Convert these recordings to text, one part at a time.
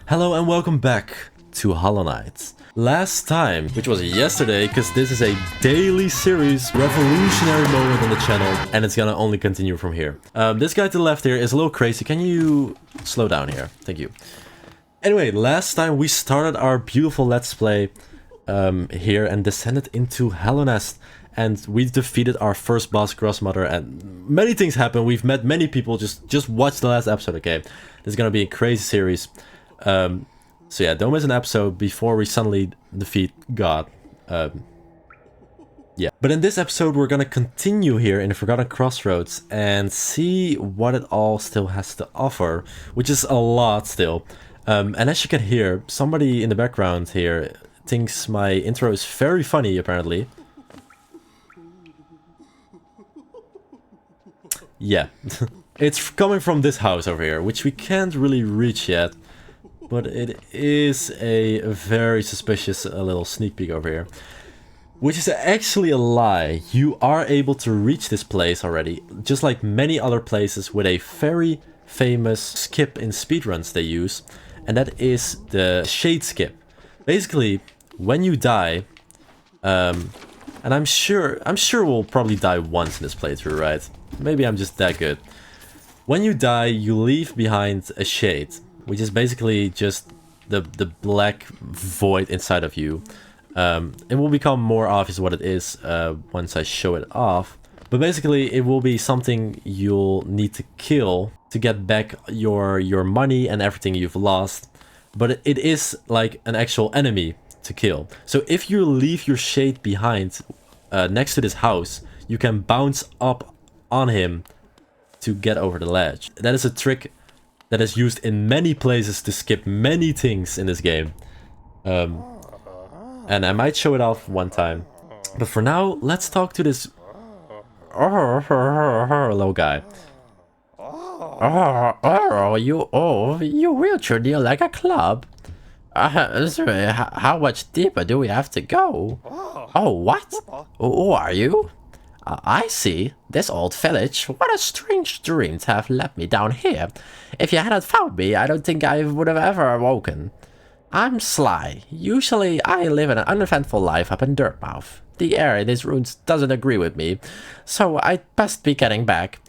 Hello and welcome back to Hollow Knight. Last time, which was yesterday, because this is a daily series, revolutionary moment on the channel, and it's gonna only continue from here. This guy to the left here is a little crazy. Can you slow down here? Thank you. Anyway, last time we started our beautiful Let's Play here and descended into Hollow Nest. And we defeated our first boss, Grossmother, and many things happened. We've met many people. Just watch the last episode, okay? This is gonna be a crazy series. So yeah, don't miss an episode before we suddenly defeat God. Yeah. But in this episode, we're gonna continue here in the Forgotten Crossroads and see what it all still has to offer, which is a lot still. And as you can hear, somebody in the background here thinks my intro is very funny, apparently. Yeah, it's coming from this house over here, which we can't really reach yet, but it is a very suspicious little sneak peek over here, which is actually a lie. You are able to reach this place already, just like many other places, with a very famous skip in speedruns they use, and that is the shade skip. Basically, when you die, and I'm sure we'll probably die once in this playthrough, right? Maybe I'm just that good. When you die, you leave behind a shade, which is basically just the black void inside of you. It will become more obvious what it is once I show it off. But basically, it will be something you'll need to kill to get back your money and everything you've lost. But it is like an actual enemy to kill. So if you leave your shade behind next to this house, you can bounce up on him to get over the ledge. That is a trick that is used in many places to skip many things in this game. And I might show it off one time. But for now, let's talk to this little guy. You wheelchair deal like a club. Sorry, how much deeper do we have to go? Oh, what? Who are you? I see. This old village. What a strange dream to have led me down here. If you hadn't found me, I don't think I would have ever awoken. I'm Sly. Usually, I live an uneventful life up in Dirtmouth. The air in these ruins doesn't agree with me, so I'd best be getting back.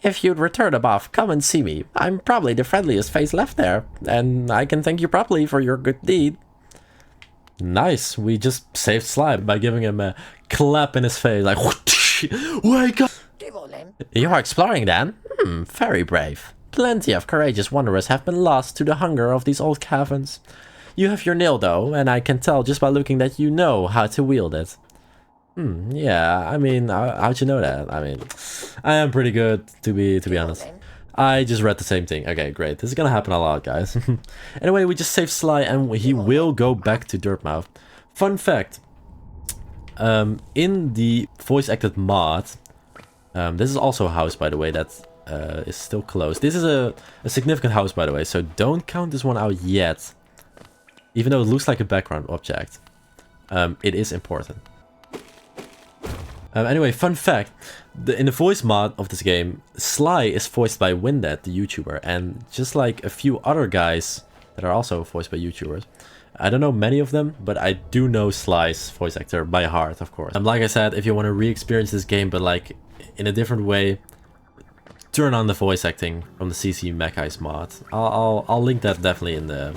If you'd return above, come and see me. I'm probably the friendliest face left there, and I can thank you properly for your good deed. Nice. We just saved Sly by giving him a clap in his face, like, wake up! You're exploring then? Very brave. Plenty of courageous wanderers have been lost to the hunger of these old caverns. You have your nail though, and I can tell just by looking that you know how to wield it. Yeah, I mean, how'd you know that? I mean, I am pretty good, to be honest. I just read the same thing. Okay, great. This is gonna happen a lot, guys. Anyway, we just saved Sly, and he will go back to Dirtmouth. Fun fact. In the voice-acted mod, this is also a house, by the way, that is still closed. This is a significant house, by the way, so don't count this one out yet. Even though it looks like a background object, it is important. Anyway, fun fact, in the voice mod of this game, Sly is voiced by Windet, the YouTuber, and just like a few other guys that are also voiced by YouTubers. I don't know many of them, but I do know Sly's voice actor by heart, of course. And like I said, if you want to re-experience this game, but like in a different way, turn on the voice acting from the CC Mechais mod. I'll link that definitely in the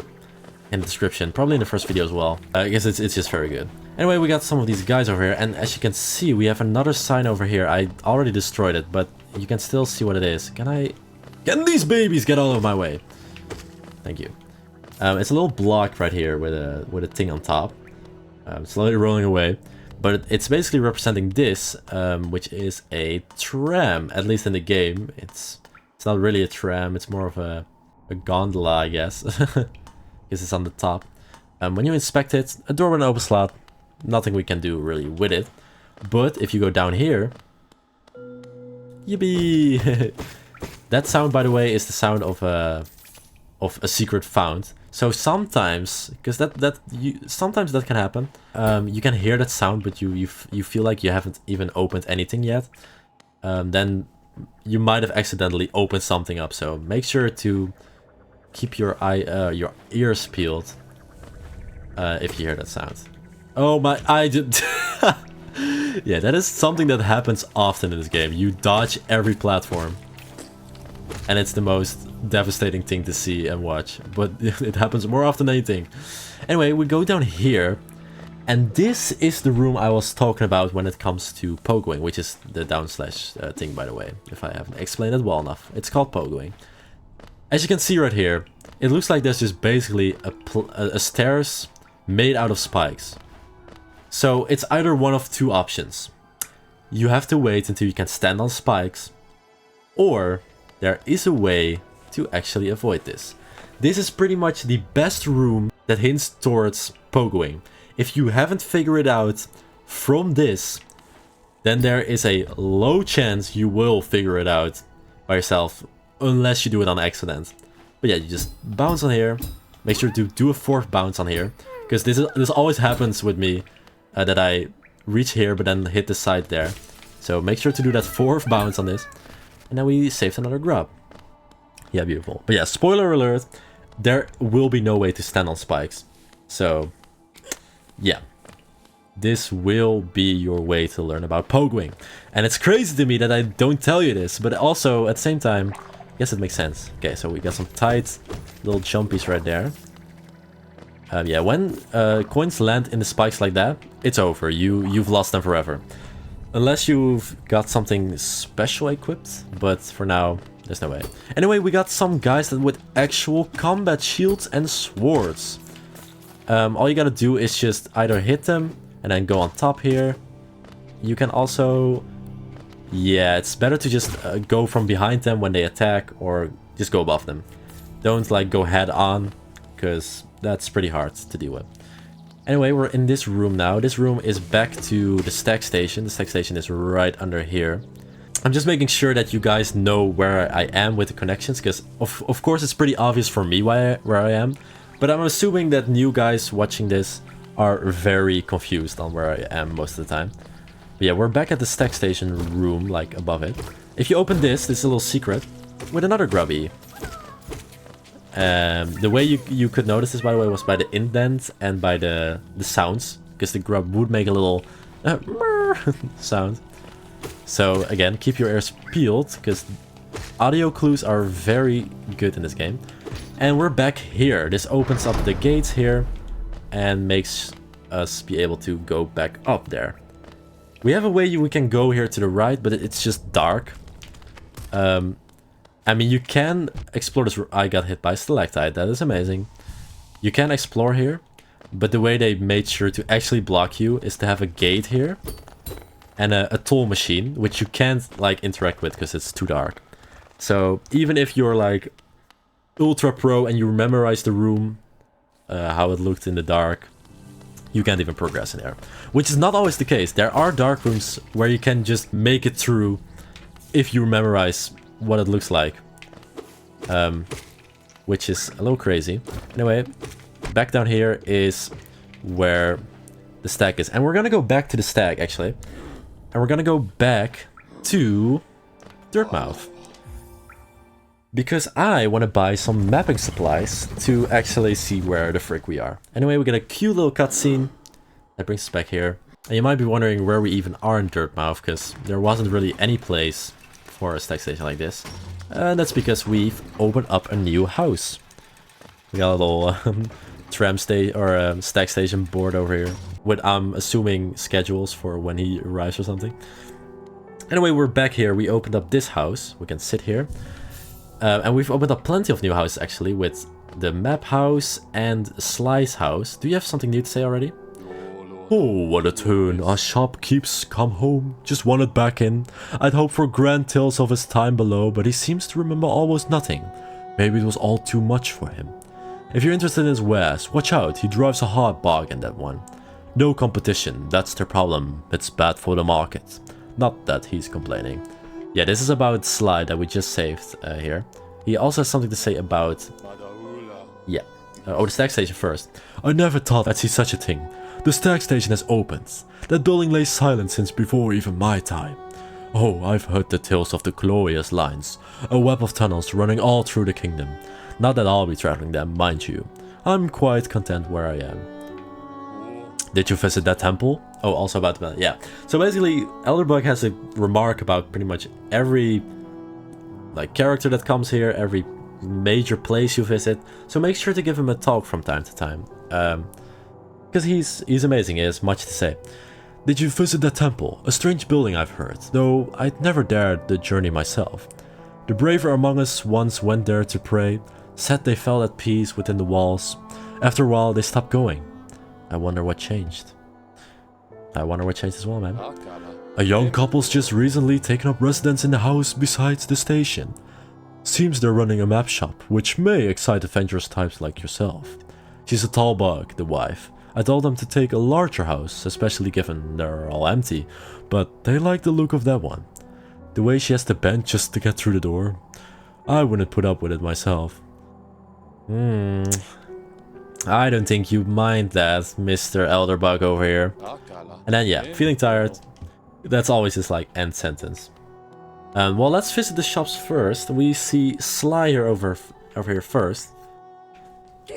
description, probably in the first video as well. I guess it's just very good. Anyway, we got some of these guys over here, and as you can see, we have another sign over here. I already destroyed it, but you can still see what it is. Can these babies get out of my way? Thank you. It's a little block right here with a thing on top, slowly rolling away, but it's basically representing this, which is a tram. At least in the game, it's not really a tram. It's more of a gondola, I guess, because it's on the top. When you inspect it, a door with an open slot. Nothing we can do really with it. But if you go down here, yippee! That sound, by the way, is the sound of a secret found. So sometimes, because sometimes that can happen, you can hear that sound, but you feel like you haven't even opened anything yet. Then you might have accidentally opened something up. So make sure to keep your ears peeled if you hear that sound. Oh my, I did. Yeah, that is something that happens often in this game. You dodge every platform. And it's the most devastating thing to see and watch. But it happens more often than you think. Anyway, we go down here. And this is the room I was talking about when it comes to pogoing, which is the down slash thing, by the way, if I haven't explained it well enough. It's called pogoing. As you can see right here, it looks like there's just basically a stairs made out of spikes. So it's either one of two options. You have to wait until you can stand on spikes, or there is a way to actually avoid this. This is pretty much the best room that hints towards pogoing. If you haven't figured it out from this, then there is a low chance you will figure it out by yourself, unless you do it on accident. But yeah, you just bounce on here. Make sure to do a fourth bounce on here, because this always happens with me, that I reach here but then hit the side there. So make sure to do that fourth bounce on this, and then we saved another grub. Yeah, beautiful. But yeah, spoiler alert, there will be no way to stand on spikes. So yeah, this will be your way to learn about pogoing. And it's crazy to me that I don't tell you this, but also at the same time, I guess it makes sense. Okay, so we got some tight little jumpies right there. Yeah, when coins land in the spikes like that, it's over. You've lost them forever. Unless you've got something special equipped, but for now, there's no way. Anyway, we got some guys that with actual combat shields and swords. All you gotta do is just either hit them and then go on top here. You can also... Yeah, it's better to just go from behind them when they attack, or just go above them. Don't like go head on, because that's pretty hard to deal with. Anyway, we're in this room now. This room is back to the stack station. The stack station is right under here. I'm just making sure that you guys know where I am with the connections, because of course it's pretty obvious for me where I am. But I'm assuming that new guys watching this are very confused on where I am most of the time. But yeah, we're back at the stack station room, like above it. If you open this is a little secret with another grubby. The way you could notice this, by the way, was by the indent and by the sounds, because the grub would make a little sound. So again, keep your ears peeled, because audio clues are very good in this game. And we're back here. This opens up the gates here and makes us be able to go back up there. We have a way we can go here to the right, but it's just dark. I mean, you can explore this. I got hit by a stalactite. That is amazing. You can explore here, but the way they made sure to actually block you is to have a gate here and a toll machine, which you can't like interact with because it's too dark. So even if you're like ultra pro and you memorize the room, how it looked in the dark, you can't even progress in there, which is not always the case. There are dark rooms where you can just make it through if you memorize what it looks like, which is a little crazy. Anyway, back down here is where the stack is, and we're gonna go back to the stack actually, and we're gonna go back to Dirtmouth, because I want to buy some mapping supplies to actually see where the frick we are. Anyway, we get a cute little cutscene that brings us back here. And you might be wondering where we even are in Dirtmouth, because there wasn't really any place for a stack station like this. And that's because we've opened up a new house. We got a little tram station or stack station board over here with, I'm assuming, schedules for when he arrives or something. Anyway, we're back here. We opened up this house. We can sit here. And we've opened up plenty of new houses actually, with the map house and slice house. Do you have something new to say already? Oh, what a turn. Our shopkeep's come home. Just wanted back in. I'd hoped for grand tales of his time below, but he seems to remember almost nothing. Maybe it was all too much for him. If you're interested in his wares, watch out. He drives a hard bargain, that one. No competition, that's the problem. It's bad for the market. Not that he's complaining. Yeah, this is about Sly that we just saved here. He also has something to say about... Yeah. Oh, the stack station first. I never thought I'd see such a thing. The stack station has opened. That building lay silent since before even my time. Oh, I've heard the tales of the glorious lines. A web of tunnels running all through the kingdom. Not that I'll be traveling them, mind you. I'm quite content where I am. Did you visit that temple? Oh, also about the... yeah. So basically, Elderbug has a remark about pretty much every like character that comes here, every major place you visit. So make sure to give him a talk from time to time. Because he's amazing, he has much to say. Did you visit that temple? A strange building, I've heard. Though I'd never dared the journey myself. The braver among us once went there to pray, said they felt at peace within the walls. After a while, they stopped going. I wonder what changed. I wonder what changed as well, man. A young couple's just recently taken up residence in the house besides the station. Seems they're running a map shop, which may excite adventurous types like yourself. She's a tall bug, the wife. I told them to take a larger house, especially given they're all empty, but they like the look of that one. The way she has to bend just to get through the door. I wouldn't put up with it myself. I don't think you mind that, Mr. Elderbug over here. And then yeah, feeling tired. That's always his like end sentence. Well, let's visit the shops first. We see Sly here over here first.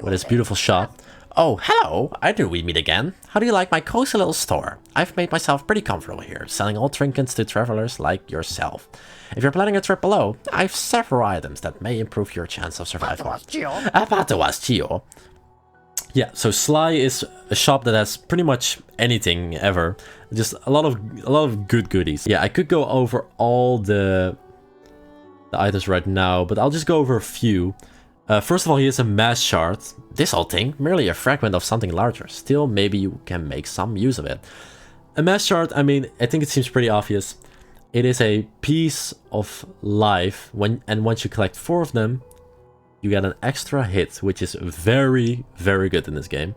With his beautiful shop. Oh, hello! I knew we'd meet again. How do you like my cozy little store? I've made myself pretty comfortable here, selling old trinkets to travelers like yourself. If you're planning a trip below, I've several items that may improve your chance of survival. Yeah, so Sly is a shop that has pretty much anything ever. Just a lot of good goodies. Yeah, I could go over all the items right now, but I'll just go over a few. First of all, he has a mass shard. This old thing, merely a fragment of something larger. Still, maybe you can make some use of it. A mass shard, I mean, I think it seems pretty obvious. It is a piece of life, and once you collect 4 of them, you get an extra hit, which is very, very good in this game.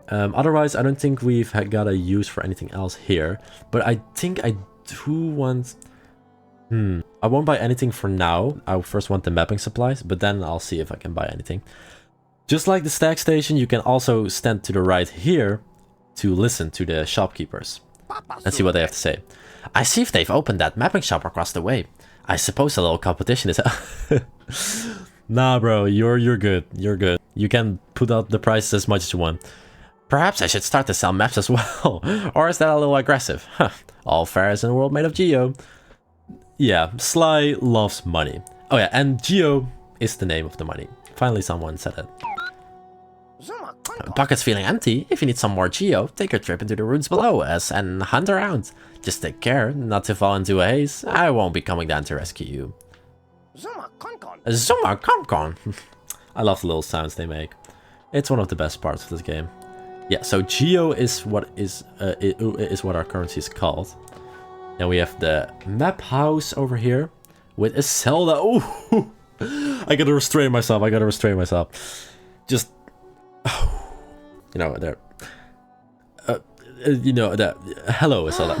Otherwise, I don't think we've got a use for anything else here. But I think I do want... I won't buy anything for now. I first want the mapping supplies, but then I'll see if I can buy anything. Just like the stack station, you can also stand to the right here to listen to the shopkeepers and see what they have to say. I see if they've opened that mapping shop across the way. I suppose a little competition is... Nah, bro, you're good. You're good. You can put out the prices as much as you want. Perhaps I should start to sell maps as well. Or is that a little aggressive? All fairs in a world made of Geo. Yeah, Sly loves money. Oh yeah, and Geo is the name of the money. Finally someone said it. Pocket's feeling empty. If you need some more Geo, take a trip into the ruins below us and hunt around. Just take care not to fall into a haze. I won't be coming down to rescue you. Zuma Concon. I love the little sounds they make. It's one of the best parts of this game. Yeah, so Geo is what what our currency is called. Then we have the map house over here with a Zelda. Oh, I gotta restrain myself. Just, you know, there. You know that. Hello, Zelda.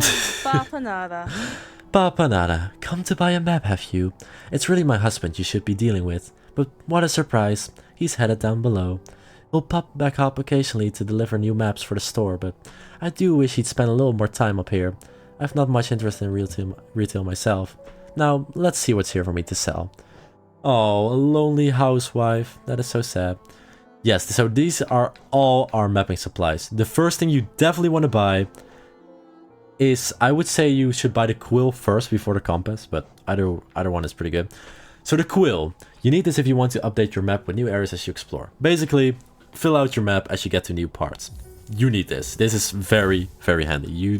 Papanada, come to buy a map, have you? It's really my husband you should be dealing with. But what a surprise, he's headed down below. He'll pop back up occasionally to deliver new maps for the store, but I do wish he'd spend a little more time up here. I've not much interest in retail myself. Now, let's see what's here for me to sell. Oh, a lonely housewife. That is so sad. Yes, so these are all our mapping supplies. The first thing you definitely want to buy is, I would say you should buy the quill first before the compass, but either one is pretty good. So the quill, you need this if you want to update your map with new areas as you explore. Basically, fill out your map as you get to new parts. You need this. This is very, very handy.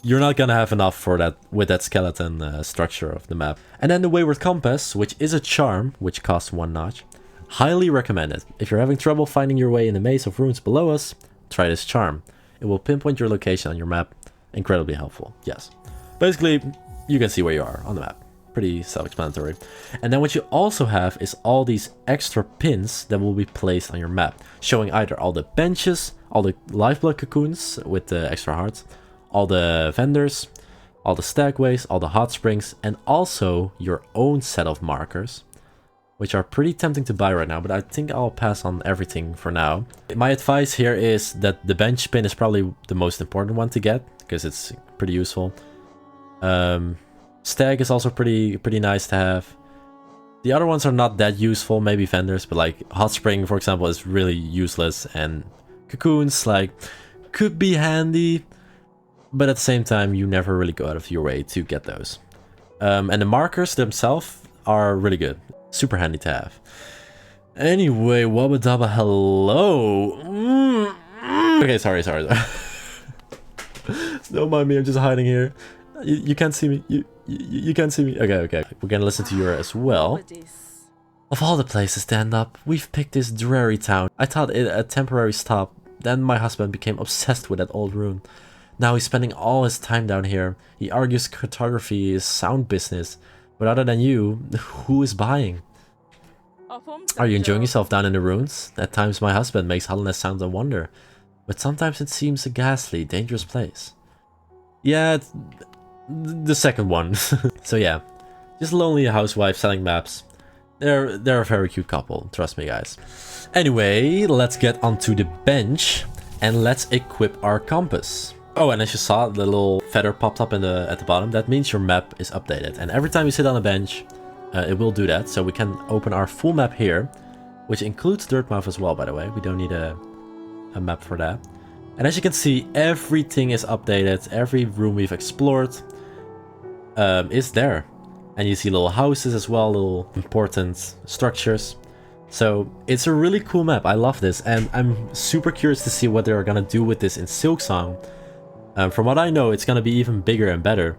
You're not gonna have enough for that with that skeleton structure of the map. And then the Wayward Compass, which is a charm, which costs 1 notch. Highly recommended. If you're having trouble finding your way in the maze of ruins below us, try this charm. It will pinpoint your location on your map. Incredibly helpful, yes. Basically, you can see where you are on the map. Pretty self-explanatory. And then what you also have is all these extra pins that will be placed on your map, showing either all the benches, all the lifeblood cocoons with the extra hearts, all the vendors, all the stagways, all the hot springs, and also your own set of markers, which are pretty tempting to buy right now, but I think I'll pass on everything for now. My advice here is that the bench pin is probably the most important one to get, because it's pretty useful. Stag is also pretty nice to have. The other ones are not that useful, maybe vendors, but like Hot Spring, for example, is really useless, and Cocoons, like, could be handy, but at the same time, you never really go out of your way to get those. And the markers themselves are really good. Super handy to have. Anyway, Wubba Dubba, hello! Okay, sorry. Don't mind me, I'm just hiding here. You can't see me. You can't see me. Okay. We're gonna listen to you as well. Of all the places to end up, we've picked this dreary town. I thought it a temporary stop. Then my husband became obsessed with that old ruin. Now he's spending all his time down here. He argues cartography is sound business. But other than you, who is buying? Are you enjoying yourself down in the ruins? At times my husband makes Hollandness sound a wonder. But sometimes it seems a ghastly, dangerous place. Yeah, it's the second one. So yeah, just lonely housewife selling maps. They're a very cute couple, trust me guys. Anyway, let's get onto the bench and let's equip our compass. Oh, and as you saw, the little feather popped up at the bottom. That means your map is updated. And every time you sit on a bench, it will do that. So we can open our full map here, which includes Dirtmouth as well, by the way. We don't need a map for that. And as you can see, everything is updated. Every room we've explored is there. And you see little houses as well, little important structures. So it's a really cool map. I love this. And I'm super curious to see what they're going to do with this in Silksong. From what I know, it's going to be even bigger and better.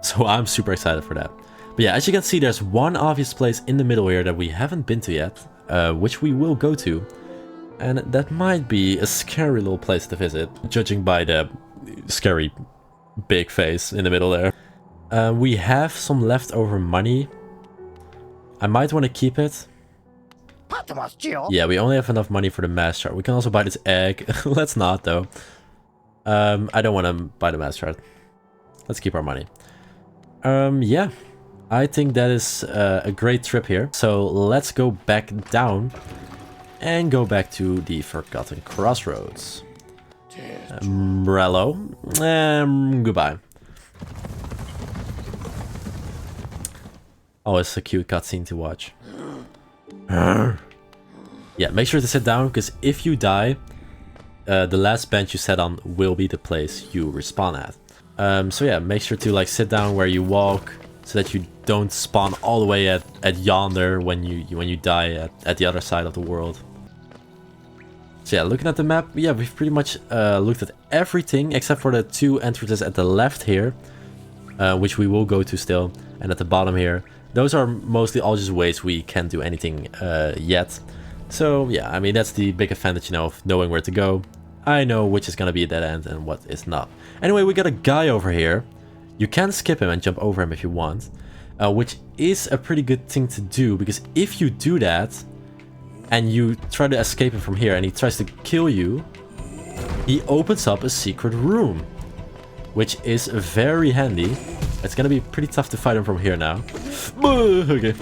So I'm super excited for that. But yeah, as you can see, there's one obvious place in the middle here that we haven't been to yet. Which we will go to. And that might be a scary little place to visit, judging by the scary big face in the middle there. We have some leftover money. I might want to keep it. Yeah, we only have enough money for the mass shard. We can also buy this egg. Let's not, though. I don't want to buy the mass shard. Let's keep our money. Yeah. I think that is a great trip here. So let's go back down and go back to the Forgotten Crossroads. Morello. Goodbye. Oh, it's a cute cutscene to watch. Yeah, make sure to sit down, because if you die, the last bench you sat on will be the place you respawn at. So yeah, make sure to like sit down where you walk, so that you don't spawn all the way at yonder when you die at the other side of the world. So yeah, looking at the map, yeah, we've pretty much looked at everything except for the two entrances at the left here, which we will go to still, and at the bottom here. Those are mostly all just ways we can't do anything yet. So yeah, I mean, that's the big advantage, you know, of knowing where to go. I know which is gonna be a dead end and what is not. Anyway, we got a guy over here. You can skip him and jump over him if you want, which is a pretty good thing to do, because if you do that, and you try to escape him from here, and he tries to kill you, he opens up a secret room, which is very handy. It's gonna be pretty tough to fight him from here now. Okay.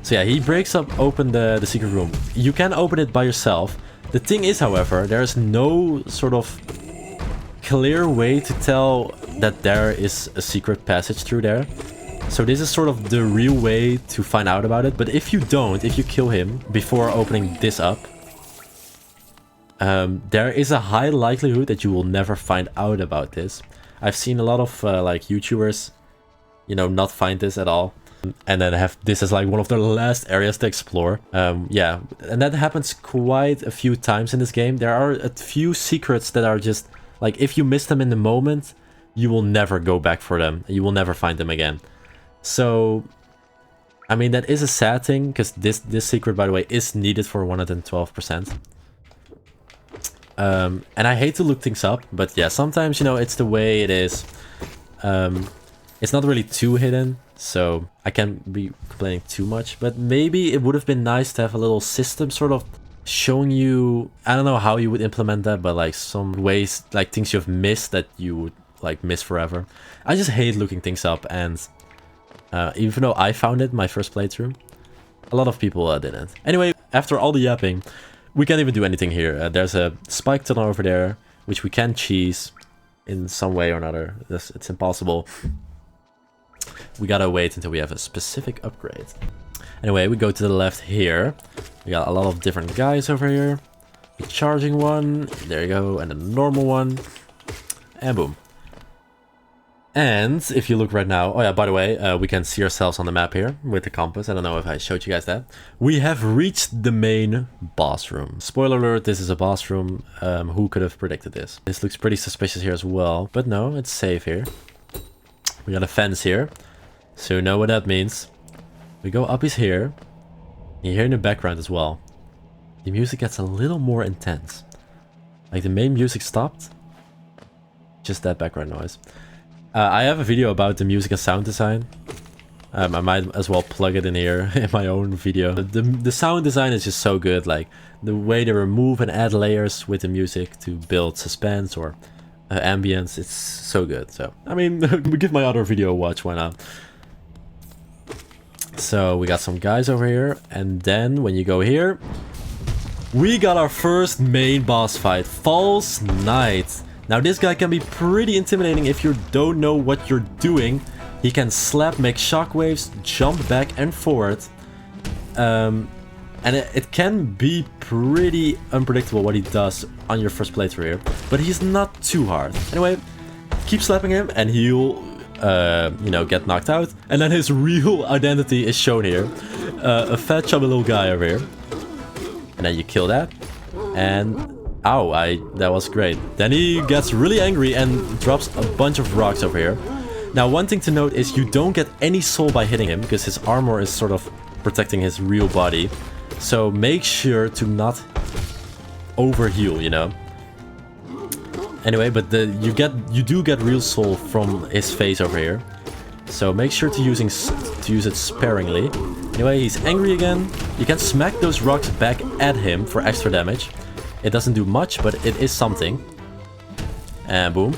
So yeah, he breaks open the secret room. You can open it by yourself. The thing is, however, there is no sort of clear way to tell that there is a secret passage through there. So this is sort of the real way to find out about it. But if you kill him before opening this up, there is a high likelihood that you will never find out about this. I've seen a lot of like YouTubers, you know, not find this at all, and then have this as like one of their last areas to explore. Yeah, and that happens quite a few times in this game. There are a few secrets that are just like, if you miss them in the moment, you will never go back for them. You will never find them again. So, I mean, that is a sad thing, because this secret, by the way, is needed for 112%. And I hate to look things up, but yeah, sometimes, you know, it's the way it is. It's not really too hidden, so I can't be complaining too much. But maybe it would have been nice to have a little system sort of showing you, I don't know how you would implement that, but like some ways, like things you've missed that you would like miss forever. I just hate looking things up, and even though I found it my first playthrough, a lot of people didn't. Anyway, after all the yapping, we can't even do anything here. There's a spike tunnel over there, which we can cheese in some way or another. It's impossible. We gotta wait until we have a specific upgrade. Anyway, we go to the left here. We got a lot of different guys over here. The charging one, there you go, and a normal one. And boom. And if you look right now, oh yeah, by the way, we can see ourselves on the map here with the compass. I don't know if I showed you guys that. We have reached the main boss room. Spoiler alert, this is a boss room. Who could have predicted this? This looks pretty suspicious here as well, but no, it's safe here. We got a fence here, so you know what that means. We go up is here. You hear in the background as well. The music gets a little more intense. Like the main music stopped. Just that background noise. I have a video about the music and sound design. I might as well plug it in here in my own video. The sound design is just so good. Like the way they remove and add layers with the music to build suspense or ambience. It's so good. So I mean, give my other video a watch. Why not? So we got some guys over here, and then when you go here, we got our first main boss fight, False Knight. Now this guy can be pretty intimidating if you don't know what you're doing. He can slap, make shockwaves, jump back and forward. And it can be pretty unpredictable what he does on your first playthrough here. But he's not too hard. Anyway, keep slapping him and he'll, you know, get knocked out. And then his real identity is shown here. A fat chubby little guy over here. And then you kill that. And ow, that was great. Then he gets really angry and drops a bunch of rocks over here. Now one thing to note is you don't get any soul by hitting him, because his armor is sort of protecting his real body. So make sure to not overheal, you know. Anyway, but you do get real soul from his face over here. So make sure to use it sparingly. Anyway, he's angry again. You can smack those rocks back at him for extra damage. It doesn't do much, but it is something. And boom.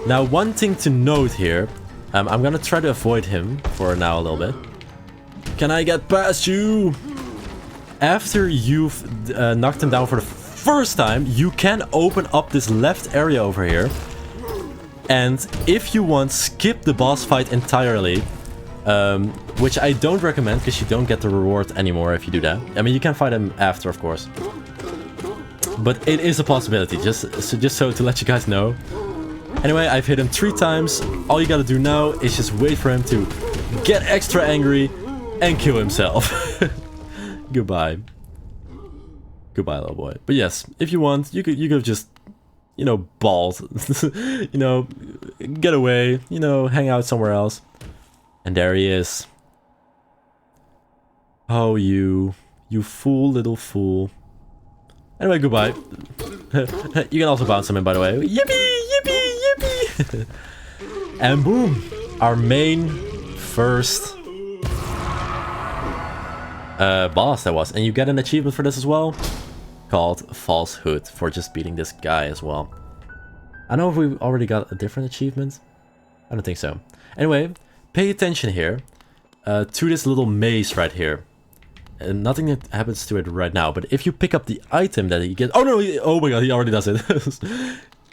Now, one thing to note here. I'm gonna try to avoid him for now a little bit. Can I get past you? After you've knocked him down for the first time, you can open up this left area over here. And if you want, skip the boss fight entirely. Which I don't recommend, because you don't get the reward anymore if you do that. I mean, you can fight him after, of course. But it is a possibility, just so to let you guys know. Anyway, I've hit him 3 times. All you gotta do now is just wait for him to get extra angry and kill himself. Goodbye. Goodbye, little boy. But yes, if you want, you could just, you know, bald. You know, get away, you know, hang out somewhere else. And there he is. Oh, you fool, little fool. Anyway, goodbye. You can also bounce him in, by the way. Yippee! Yippee! Yippee! And boom! Our main first boss that was. And you get an achievement for this as well. Called Falsehood, for just beating this guy as well. I don't know if we already got a different achievement. I don't think so. Anyway, pay attention here to this little maze right here. And nothing that happens to it right now, but if you pick up the item that he gets... Oh no, oh my god, he already does it.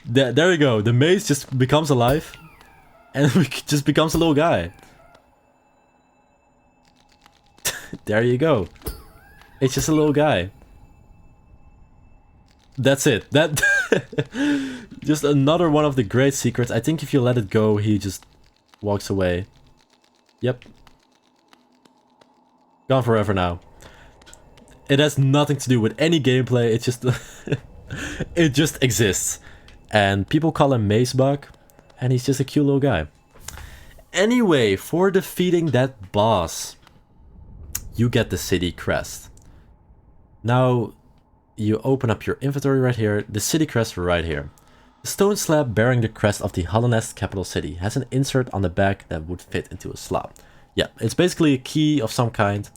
There you go, the maze just becomes alive. And just becomes a little guy. There you go. It's just a little guy. That's it. That just another one of the great secrets. I think if you let it go, he just walks away. Yep. Gone forever now. It has nothing to do with any gameplay. It's just it just exists. And people call him Macebug, and he's just a cute little guy. Anyway, for defeating that boss, you get the city crest. Now, you open up your inventory right here, the city crest right here. The stone slab bearing the crest of the Hollownest capital city has an insert on the back that would fit into a slot. Yeah, it's basically a key of some kind.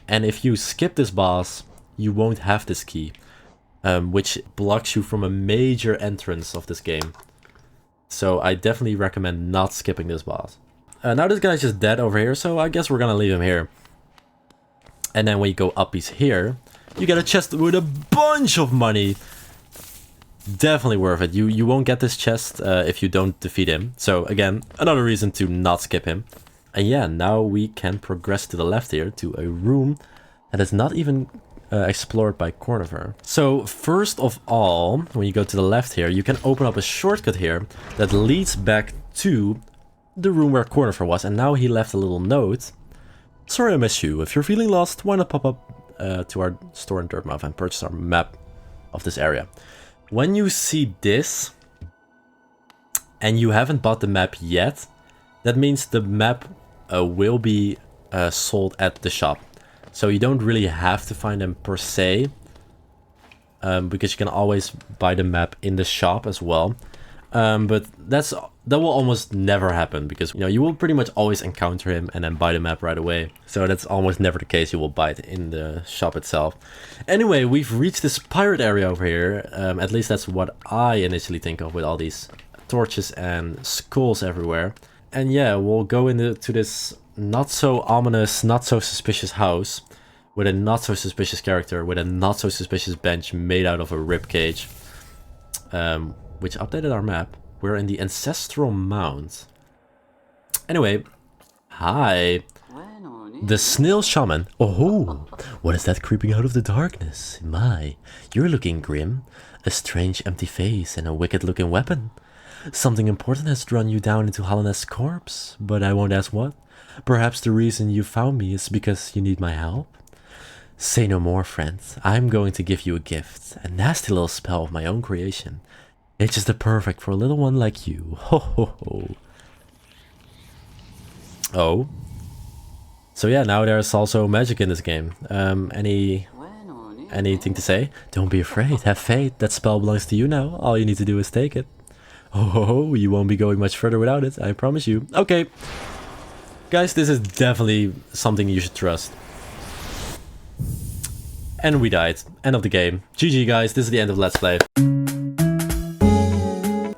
And if you skip this boss, you won't have this key. Which blocks you from a major entrance of this game. So I definitely recommend not skipping this boss. Now this guy's just dead over here, so I guess we're gonna leave him here. And then when you go up, he's here. You get a chest with a bunch of money. Definitely worth it. You won't get this chest if you don't defeat him. So again, another reason to not skip him. And yeah, now we can progress to the left here to a room that is not even explored by Cornifer. So first of all, when you go to the left here, you can open up a shortcut here that leads back to the room where Cornifer was. And now he left a little note. Sorry I missed you. If you're feeling lost, why not pop up to our store in Dirtmouth and purchase our map of this area. When you see this and you haven't bought the map yet, that means the map will be sold at the shop. So you don't really have to find them per se, because you can always buy the map in the shop as well. But that will almost never happen, because you will pretty much always encounter him and then buy the map right away. So that's almost never the case. You will buy it in the shop itself. Anyway, we've reached this pirate area over here. At least that's what I initially think of, with all these torches and skulls everywhere. And yeah, we'll go into this not so ominous, not so suspicious house with a not so suspicious character with a not so suspicious bench made out of a rib cage, which updated our map. We're in the ancestral mound. Anyway, hi. The snail shaman. Oh, what is that creeping out of the darkness? My, you're looking grim. A strange empty face and a wicked looking weapon. Something important has drawn you down into Holland's corpse, but I won't ask what. Perhaps the reason you found me is because you need my help? Say no more, friend. I'm going to give you a gift, a nasty little spell of my own creation. It's just perfect for a little one like you. Ho ho ho. Oh. So yeah, now there's also magic in this game. Anything to say? Don't be afraid, have faith. That spell belongs to you now. All you need to do is take it. Oh, you won't be going much further without it, I promise you. Okay. Guys, this is definitely something you should trust. And we died. End of the game. GG guys, this is the end of Let's Play.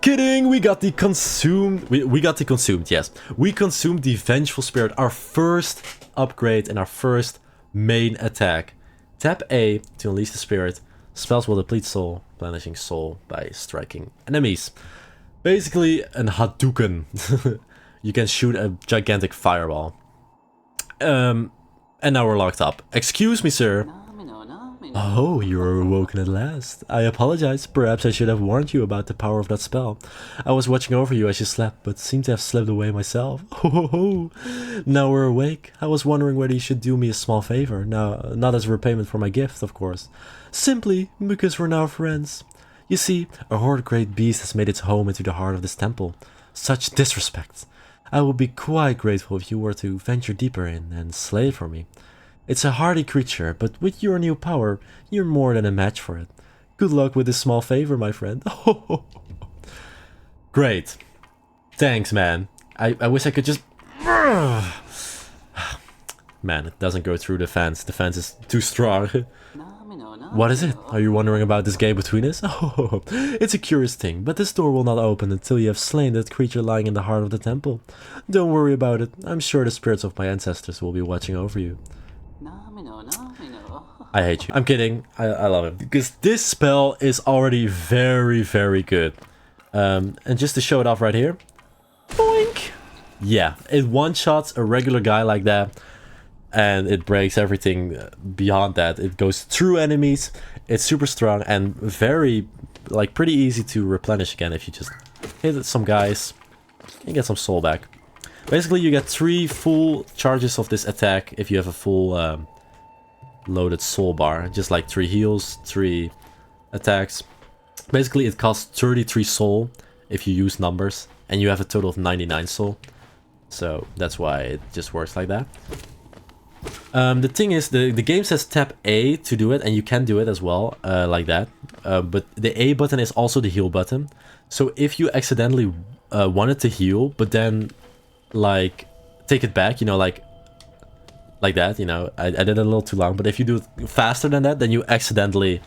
Kidding, we got the consumed... We got the consumed, yes. We consumed the Vengeful Spirit, our first upgrade and our first main attack. Tap A to unleash the spirit. Spells will deplete soul, blanishing soul by striking enemies. Basically, an Hadouken. You can shoot a gigantic fireball. And now we're locked up. Excuse me, sir. Oh, you're awoken at last. I apologize. Perhaps I should have warned you about the power of that spell. I was watching over you as you slept, but seem to have slipped away myself. Ho ho ho. Now we're awake. I was wondering whether you should do me a small favor. Now, not as repayment for my gift, of course. Simply because we're now friends. You see, a horrid great beast has made its home into the heart of this temple. Such disrespect. I would be quite grateful if you were to venture deeper in and slay it for me. It's a hardy creature, but with your new power, you're more than a match for it. Good luck with this small favor, my friend. Great. Thanks, man. I wish I could just... Man, it doesn't go through the fence. The fence is too strong. What is it? Are you wondering about this game between us? Oh, it's a curious thing, but this door will not open until you have slain that creature lying in the heart of the temple. Don't worry about it. I'm sure the spirits of my ancestors will be watching over you. I hate you. I'm kidding. I love him. Because this spell is already very, very good. And just to show it off right here. Boink! Yeah, it one-shots a regular guy like that. And it breaks everything beyond that. It goes through enemies. It's super strong and very, like, pretty easy to replenish again if you just hit some guys and get some soul back. Basically, you get 3 full charges of this attack if you have a full loaded soul bar. Just like 3 heals, 3 attacks. Basically, it costs 33 soul if you use numbers. And you have a total of 99 soul. So that's why it just works like that. The thing is, the game says tap A to do it, and you can do it as well, like that. But the A button is also the heal button. So if you accidentally wanted to heal, but then, like, take it back, you know, like that, you know, I did it a little too long. But if you do it faster than that, then you accidentally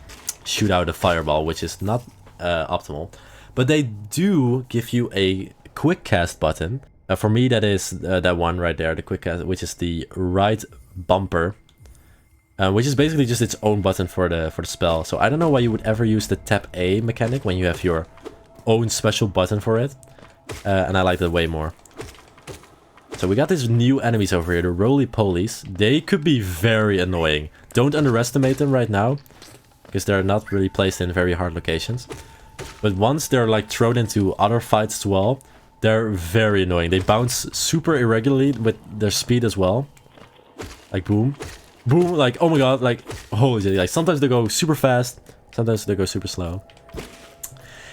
shoot out a fireball, which is not optimal. But they do give you a quick cast button. For me, that is that one right there, the quick cast, which is the right bumper, which is basically just its own button for the spell. So I don't know why you would ever use the tap A mechanic when you have your own special button for it, and I like that way more. So we got these new enemies over here, the roly-polies. They could be very annoying. Don't underestimate them right now, because they're not really placed in very hard locations. But once they're like thrown into other fights as well, they're very annoying. They bounce super irregularly with their speed as well. Like boom. Boom, like oh my god, like holy shit. Like sometimes they go super fast, sometimes they go super slow.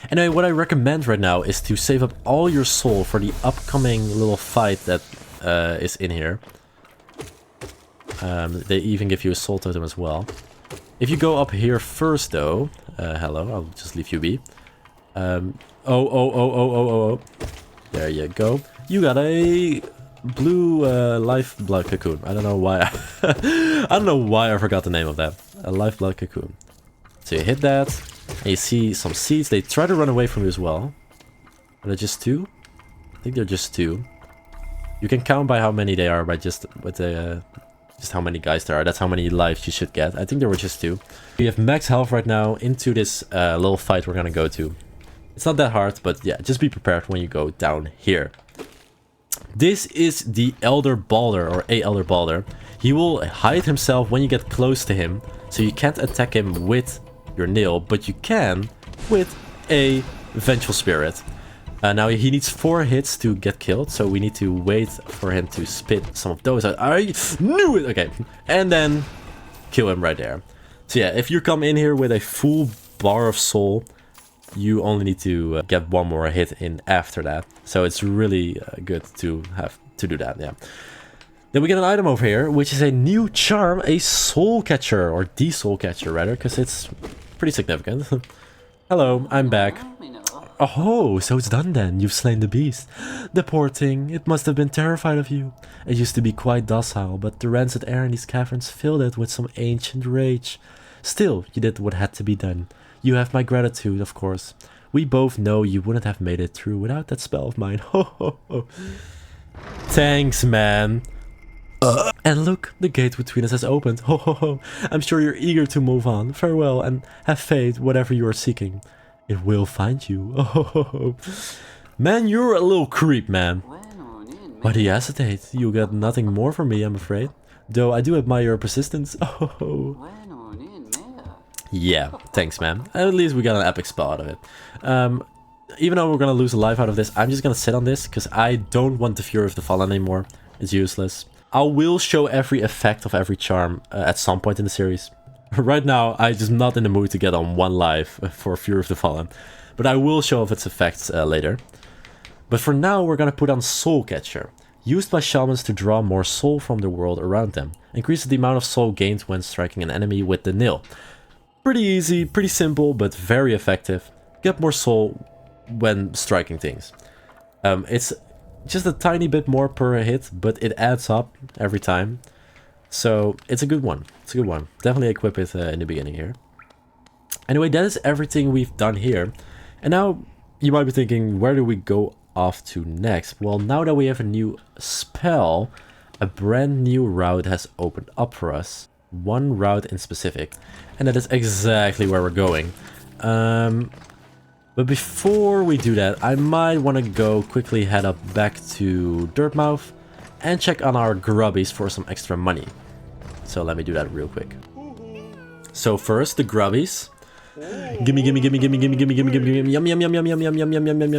Anyway, what I recommend right now is to save up all your soul for the upcoming little fight that is in here. They even give you a soul totem as well. If you go up here first though, hello, I'll just leave you be. Oh. There you go. You got a blue lifeblood cocoon. I don't know why. I don't know why I forgot the name of that. A lifeblood cocoon. So you hit that. And you see some seeds. They try to run away from you as well. Are they just 2? I think they're just 2. You can count by how many they are by just how many guys there are. That's how many lives you should get. I think there were just 2. We have max health right now into this little fight we're gonna go to. It's not that hard, but yeah, just be prepared when you go down here. This is the Elder Balder, or a Elder Balder. He will hide himself when you get close to him, so you can't attack him with your nail, but you can with a Vengeful Spirit. Now he needs 4 hits to get killed, so we need to wait for him to spit some of those out. I knew it! Okay, and then kill him right there. So yeah, if you come in here with a full bar of soul, you only need to get 1 more hit in after that. So it's really good to have to do that, yeah. Then we get an item over here, which is a new charm, a soul catcher, or the soul catcher rather, because it's pretty significant. Hello, I'm back. Oh, so it's done then. You've slain the beast. The poor thing, it must have been terrified of you. It used to be quite docile, but the rancid air in these caverns filled it with some ancient rage. Still, you did what had to be done. You have my gratitude, of course. We both know you wouldn't have made it through without that spell of mine. Ho ho ho. Thanks, man. And look, the gate between us has opened. Ho ho ho. I'm sure you're eager to move on. Farewell, and have faith, whatever you are seeking. It will find you. Oh ho ho ho. Man, you're a little creep, man. Why do you hesitate? You got nothing more from me, I'm afraid. Though I do admire your persistence. Oh ho ho. Yeah, thanks, man. At least we got an epic spell out of it. Even though we're gonna lose a life out of this, I'm just gonna sit on this, because I don't want the Fury of the Fallen anymore. It's useless. I will show every effect of every charm at some point in the series. Right now, I'm just not in the mood to get on 1 life for Fury of the Fallen. But I will show off its effects later. But for now, we're gonna put on Soul Catcher. Used by shamans to draw more soul from the world around them. Increases the amount of soul gained when striking an enemy with the nail. Pretty easy, pretty simple, but very effective. Get more soul when striking things. It's just a tiny bit more per hit, but it adds up every time. So it's a good one. It's a good one. Definitely equip it in the beginning here. Anyway, that is everything we've done here. And now you might be thinking, where do we go off to next? Well, now that we have a new spell, a brand new route has opened up for us. 1 route in specific, and that is exactly where we're going. But before we do that, I might want to go quickly head up back to Dirtmouth and check on our grubbies for some extra money. So let me do that real quick. So first, the grubbies. Gimme, gimme, gimme, gimme, gimme, gimme, gimme, gimme, gimme, yum, yum, yum, yum, yum, yum, yum, yum, yum,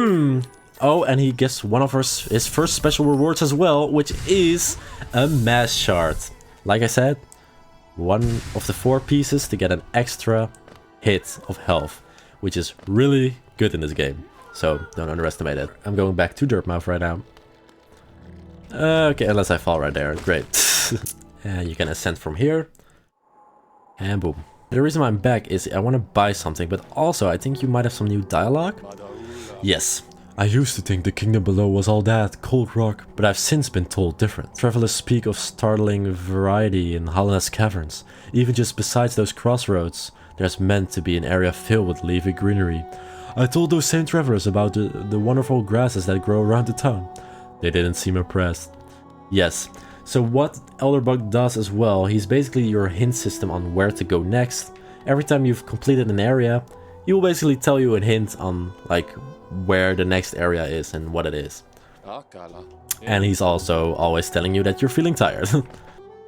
yum, Oh, and he gets one of his first special rewards as well, which is a mass shard. Like I said, 1 of the 4 pieces to get an extra hit of health, which is really good in this game. So don't underestimate it. I'm going back to Dirtmouth right now. Okay, unless I fall right there. Great. And you can ascend from here. And boom. The reason why I'm back is I want to buy something, but also I think you might have some new dialogue. Yes. I used to think the kingdom below was all that, cold rock, but I've since been told different. Travelers speak of startling variety in Hallin's caverns. Even just besides those crossroads, there's meant to be an area filled with leafy greenery. I told those same travelers about the wonderful grasses that grow around the town. They didn't seem impressed. Yes, so what Elderbug does as well, he's basically your hint system on where to go next. Every time you've completed an area, He will basically tell you a hint on like where the next area is and what it is. And he's also always telling you that you're feeling tired.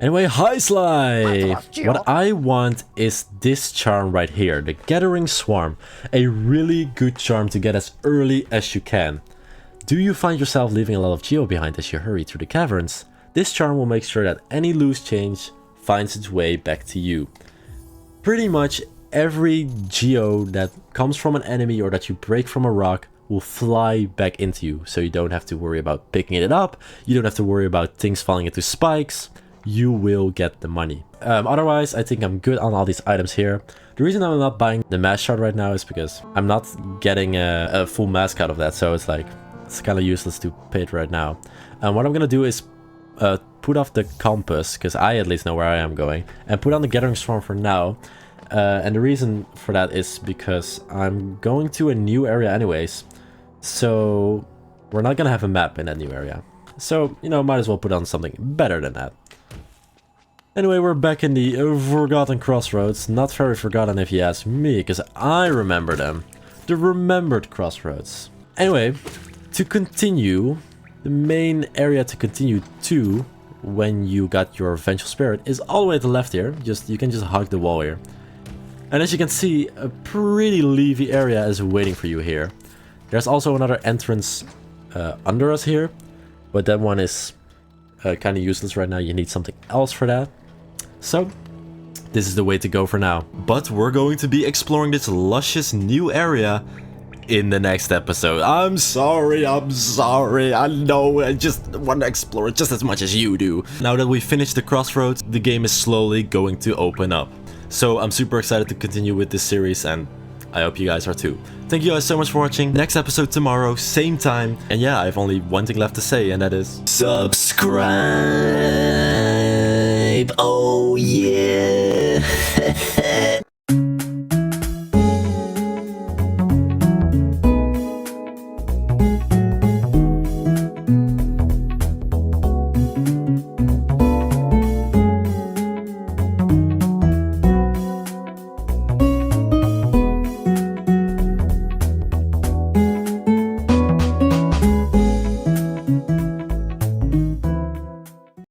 Anyway, hi Sly! What I want is this charm right here, the Gathering Swarm. A really good charm to get as early as you can. Do you find yourself leaving a lot of geo behind as you hurry through the caverns? This charm will make sure that any loose change finds its way back to you. Pretty much every geo that comes from an enemy or that you break from a rock will fly back into you, so you don't have to worry about picking it up, you don't have to worry about things falling into spikes. You will get the money. Otherwise, I think I'm good on all these items here. The reason I'm not buying the mask shard right now is because I'm not getting a full mask out of that, so it's like, it's kind of useless to pay it right now. And what I'm gonna do is put off the compass, because I at least know where I am going, and put on the Gathering Swarm for now. And the reason for that is because I'm going to a new area anyways, so we're not gonna have a map in that new area. So, you know, might as well put on something better than that. Anyway, we're back in the Forgotten Crossroads. Not very forgotten if you ask me, because I remember them. The remembered crossroads. Anyway, to continue, the main area to continue to when you got your Vengeful Spirit is all the way to the left here. You can just hug the wall here. And as you can see, a pretty leafy area is waiting for you here. There's also another entrance under us here, but that one is kind of useless right now. You need something else for that. So, this is the way to go for now. But we're going to be exploring this luscious new area in the next episode. I'm sorry. I know, I just want to explore it just as much as you do. Now that we've finished the crossroads, the game is slowly going to open up. So I'm super excited to continue with this series, and I hope you guys are too. Thank you guys so much for watching. Next episode tomorrow, same time. And yeah, I have only one thing left to say, and that is subscribe. Oh yeah.